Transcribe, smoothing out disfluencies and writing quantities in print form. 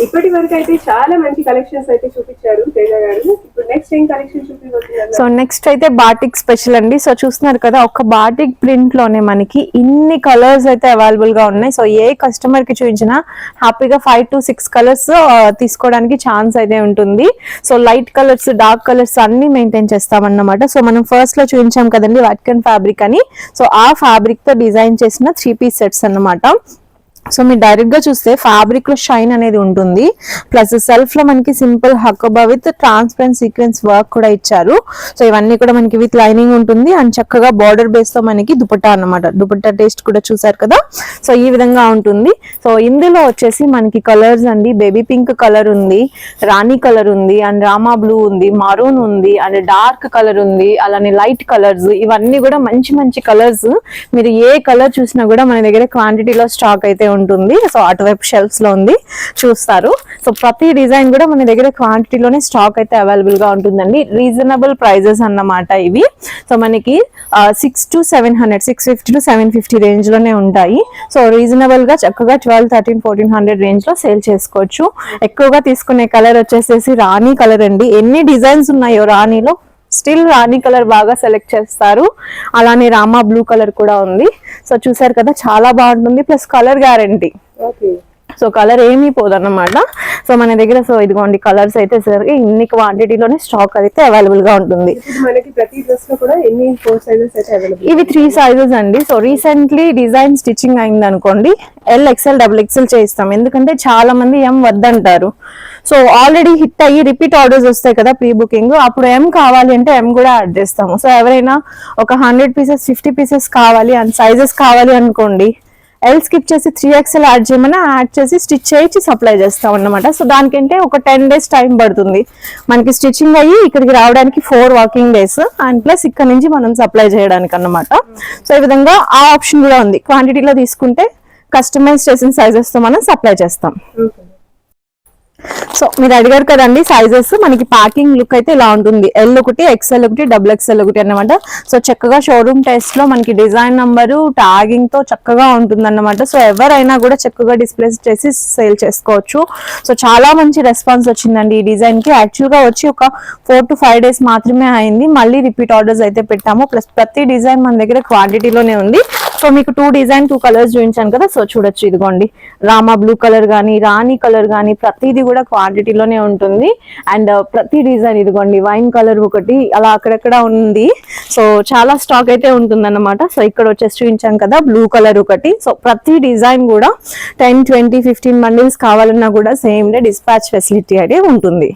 ఇప్పటి వరకు అయితే చాలా మంచి కలెక్షన్స్ అయితే చూపించారు తేజ గారు. ఇప్పుడు నెక్స్ట్ ఏం కలెక్షన్ చూపించబోతున్నారు? సో నెక్స్ట్ అయితే బాటిక్ స్పెషల్ అండి. సో చూస్తున్నారు కదా, ఒక బాటిక్ ప్రింట్ లోనే మనకి ఇన్ని కలర్స్ అయితే అవైలబుల్ గా ఉన్నాయి. సో ఏ కస్టమర్ కి చూపించినా హ్యాపీగా 5 to 6 కలర్స్ తీసుకోవడానికి ఛాన్స్ అయితే ఉంటుంది. So light colours, dark colours అన్ని మెయింటైన్ చేస్తామన్నమాట. సో మనం ఫస్ట్ లో చూపించాం కదండి వాటికన్ ఫ్యాబ్రిక్ అని. సో ఆ ఫ్యాబ్రిక్ తో డిజైన్ చేసిన 3 piece సెట్స్ అన్నమాట. సో మీరు డైరెక్ట్ గా చూస్తే ఫ్యాబ్రిక్ లో షైన్ అనేది ఉంటుంది. ప్లస్ సెల్ఫ్ లో మనకి సింపుల్ హక్కబా విత్ ట్రాన్స్పరెంట్ సీక్వెన్స్ వర్క్ కూడా ఇచ్చారు. సో ఇవన్నీ కూడా మనకి విత్ లైనింగ్ ఉంటుంది అండ్ చక్కగా బార్డర్ బేస్ లో మనకి దుపట్టా అన్నమాట. దుపట్టా టేస్ట్ కూడా చూసారు కదా. సో ఈ విధంగా ఉంటుంది. సో ఇందులో వచ్చేసి మనకి కలర్స్ అండి, బేబీ పింక్ కలర్ ఉంది, రాణి కలర్ ఉంది, అండ్ రామా బ్లూ ఉంది, మరూన్ ఉంది, అండ్ డార్క్ కలర్ ఉంది, అలానే లైట్ కలర్స్. ఇవన్నీ కూడా మంచి మంచి కలర్స్. మీరు ఏ కలర్ చూసినా కూడా మన దగ్గర క్వాంటిటీలో స్టాక్ అయితే ఉంటుంది. సో అటువైపు షెల్ఫ్స్ లో ఉంది, చూస్తారు. సో ప్రతి డిజైన్ కూడా మన దగ్గర క్వాంటిటీలోనే స్టాక్ అయితే అవైలబుల్ గా ఉంటుందండి. రీజనబుల్ ప్రైజెస్ అన్నమాట ఇవి. సో మనకి 6 to 700, 650 to 750 రేంజ్ లోనే ఉంటాయి. సో రీజనబుల్ గా చక్కగా 12, 13, 1400 రేంజ్ లో సేల్ చేసుకోవచ్చు. ఎక్కువగా తీసుకునే కలర్ వచ్చేసేసి రాణి కలర్ అండి. ఎన్ని డిజైన్స్ ఉన్నాయో రాణిలో, స్టిల్ రాణి కలర్ బాగా సెలెక్ట్ చేస్తారు. అలానే రామా బ్లూ కలర్ కూడా ఉంది. సో చూసారు కదా, చాలా బాగుంటుంది. Plus colour guarantee. So colour ఏమీ పోదన్నమాట. సో మన దగ్గర సో ఇదిగోండి కలర్స్ అయితే సరికి ఇన్ని క్వాంటిటీలోనే స్టాక్ అయితే అవైలబుల్ గా ఉంటుంది. మనకి ప్రతి డ్రెస్ లో కూడా ఎన్ని 4 సైజెస్ అయితే అవైలబుల్? ఇవి 3 సైజెస్ అండి. సో రీసెంట్లీ డిజైన్ స్టిచ్చింగ్ అయింది అనుకోండి, LXL, XXL చేయిస్తాం. ఎందుకంటే చాలా మంది M వద్దంటారు. సో ఆల్రెడీ హిట్ అయ్యి రిపీట్ ఆర్డర్స్ వస్తాయి కదా ప్రీ బుకింగ్, అప్పుడు M కావాలి అంటే M కూడా యాడ్ చేస్తాము. సో ఎవరైనా ఒక 100 pieces, 50 pieces కావాలి అండ్ సైజెస్ కావాలి అనుకోండి, L స్కిప్ చేసి 3XL యాడ్ చేయమని యాడ్ చేసి స్టిచ్ చేయించి సప్లై చేస్తాం అన్నమాట. సో దానికంటే ఒక 10 days టైం పడుతుంది మనకి స్టిచ్చింగ్ అయ్యి ఇక్కడికి రావడానికి. 4 working days అండ్ ప్లస్ ఇక్కడ నుంచి మనం సప్లై చేయడానికి అన్నమాట. సో ఈ విధంగా ఆ ఆప్షన్ కూడా ఉంది. క్వాంటిటీలో తీసుకుంటే కస్టమైజ్ చేసిన సైజెస్ తో మనం సప్లై చేస్తాం. సో మీరు అడిగారు కదండి సైజెస్, మనకి ప్యాకింగ్ లుక్ అయితే ఇలా ఉంటుంది. L ఒకటి, XL ఒకటి, XXL ఒకటి అన్నమాట. సో చక్కగా షోరూమ్ టెస్ట్ లో మనకి డిజైన్ నంబరు ట్యాగింగ్ తో చక్కగా ఉంటుంది అన్నమాట. సో ఎవరైనా కూడా చక్కగా డిస్ప్లే చేసి సేల్ చేసుకోవచ్చు. సో చాలా మంచి రెస్పాన్స్ వచ్చిందండి ఈ డిజైన్ కి. యాక్చువల్ గా వచ్చి ఒక 4 to 5 days మాత్రమే అయింది. మళ్ళీ రిపీట్ ఆర్డర్స్ అయితే పెట్టాము. ప్లస్ ప్రతి డిజైన్ మన దగ్గర క్వాంటిటీలోనే ఉంది. సో మీకు 2 డిజైన్ 2 కలర్స్ చూపించాను కదా. సో చూడొచ్చు, ఇదిగోండి రామా బ్లూ కలర్ గానీ, రాణి కలర్ గానీ ప్రతిదీ కూడా క్వాంటిటీలోనే ఉంటుంది. అండ్ ప్రతి డిజైన్ ఇదిగోండి వైన్ కలర్ ఒకటి అలా అక్కడక్కడ ఉంది. సో చాలా స్టాక్ అయితే ఉంటుంది అన్నమాట. సో ఇక్కడ వచ్చేసి చూపించాను కదా బ్లూ కలర్ ఒకటి. సో ప్రతి డిజైన్ కూడా 10, 20, 15 bundles కావాలన్నా కూడా సేమ్ డే డిస్పాచ్ ఫెసిలిటీ అయితే ఉంటుంది.